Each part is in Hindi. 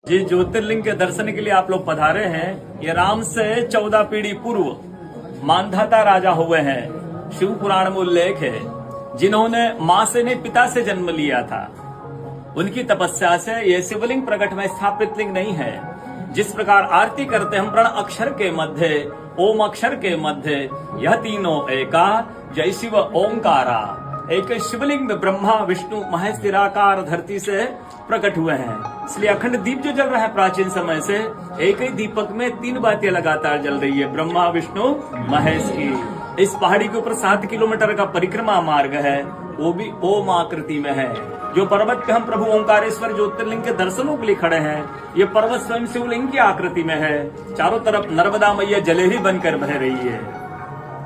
जिस ज्योतिर्लिंग के दर्शन के लिए आप लोग पधारे हैं, ये राम से 14 पीढ़ी पूर्व मानधाता राजा हुए हैं। शिव पुराण में उल्लेख है, जिन्होंने मां से नहीं पिता से जन्म लिया था। उनकी तपस्या से ये शिवलिंग प्रकट में स्थापित लिंग नहीं है। जिस प्रकार आरती करते हम प्रण अक्षर के मध्य, ओम अक्षर के मध्य, यह तीनों एका, जय शिव ओंकारा। एक शिवलिंग में ब्रह्मा विष्णु महेश निराकार धरती से प्रकट हुए हैं। इसलिए अखंड दीप जो जल रहा है प्राचीन समय से, एक ही दीपक में 3 बातें लगातार जल रही है, ब्रह्मा विष्णु महेश की। इस पहाड़ी के ऊपर 7 किलोमीटर का परिक्रमा मार्ग है, वो भी ओम आकृति में है। जो पर्वत पे हम प्रभु ओंकारेश्वर ज्योतिर्लिंग के दर्शनों के लिए खड़े हैं, ये पर्वत स्वयं शिवलिंग की आकृति में है। चारों तरफ नर्मदा मैया जलेहरी बनकर बह रही है।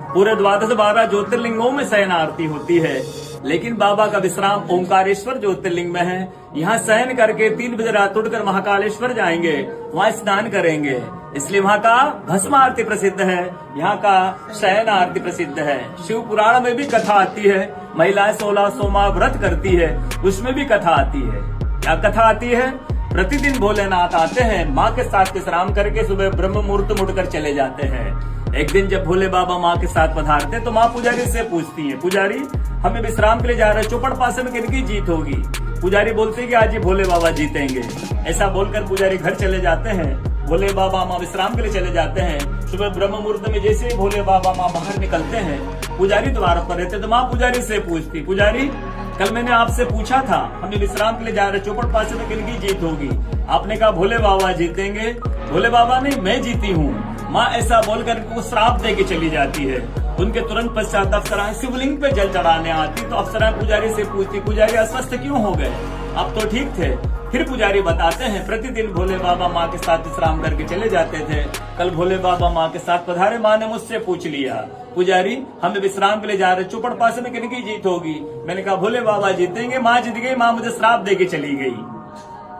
पूरे 12 ज्योतिर्लिंगों में शयन आरती होती है, लेकिन बाबा का विश्राम ओंकारेश्वर ज्योतिर्लिंग में है। यहाँ शयन करके 3 बजे रात उठकर महाकालेश्वर जाएंगे, वहाँ स्नान करेंगे। इसलिए वहाँ का भस्म आरती प्रसिद्ध है, यहाँ का शयन आरती प्रसिद्ध है। शिव पुराण में भी कथा आती है, महिलाएं 16 सोमवार व्रत करती है, उसमें भी कथा आती है। क्या कथा आती है? प्रतिदिन भोलेनाथ आते हैं, माँ के साथ विश्राम करके सुबह ब्रह्म मुहूर्त मुड़कर चले जाते हैं। एक दिन जब भोले बाबा माँ के साथ पधारते तो माँ पुजारी से पूछती है, पुजारी हमें विश्राम के लिए जा रहे, चौपड़ पासे में किनकी जीत होगी? पुजारी बोलते हैं कि आज ये भोले बाबा जीतेंगे। ऐसा बोलकर पुजारी घर चले जाते हैं। भोले बाबा माँ विश्राम के लिए चले जाते हैं। सुबह ब्रह्म मुहूर्त में जैसे ही भोले बाबा माँ बाहर निकलते हैं, पुजारी द्वार पर रहते तो माँ पुजारी से पूछती, पुजारी कल मैंने आपसे पूछा था, हमें विश्राम के लिए जा रहे, चौपड़ पासे में किनकी जीत होगी? आपने कहा भोले बाबा जीतेंगे। भोले बाबा नहीं, मैं जीती हूँ। माँ ऐसा बोलकर वो श्राप दे के चली जाती है। उनके तुरंत पश्चात अप्सराएं शिवलिंग पे जल चढ़ाने आती तो अप्सराएं पुजारी से पूछती, पुजारी अस्वस्थ क्यों हो गए? अब तो ठीक थे। फिर पुजारी बताते हैं, प्रतिदिन भोले बाबा माँ के साथ विश्राम करके चले जाते थे। कल भोले बाबा माँ के साथ पधारे, माँ ने मुझसे पूछ लिया, पुजारी हमें विश्राम के लिए जा रहे, चौपड़ पासे में किनकी जीत होगी? मैंने कहा भोले बाबा जीतेंगे। माँ जीत गई। माँ मुझे श्राप दे के चली गई।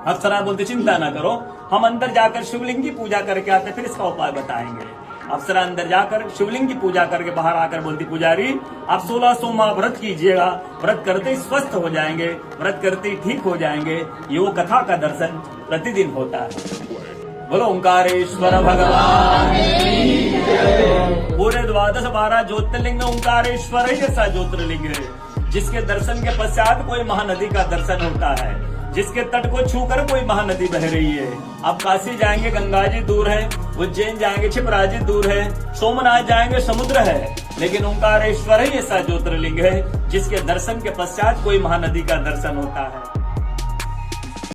अप्सरा बोलते, चिंता ना करो, हम अंदर जाकर शिवलिंग की पूजा करके आते, फिर इसका उपाय बताएंगे। अप्सरा अंदर जाकर शिवलिंग की पूजा करके बाहर आकर बोलती, पुजारी आप 16 सोमवार व्रत कीजिएगा, व्रत करते ही स्वस्थ हो जाएंगे, व्रत करते ही ठीक हो जाएंगे। ये वो कथा का दर्शन प्रतिदिन होता है। बोलो ओंकारेश्वर भगवान। पूरे 12 ज्योतिर्लिंग में ओंकारेश्वर ही ऐसा ज्योतिर्लिंग है जिसके दर्शन के पश्चात कोई महानदी का दर्शन होता है, जिसके तट को छूकर कोई महानदी बह रही है। आप काशी जाएंगे, गंगा जी दूर है, उज्जैन जाएंगे, क्षिप्रा जी दूर है, सोमनाथ जाएंगे, समुद्र है, लेकिन ओंकारेश्वर ही ऐसा ज्योतिर्लिंग है जिसके दर्शन के पश्चात कोई महानदी का दर्शन होता है।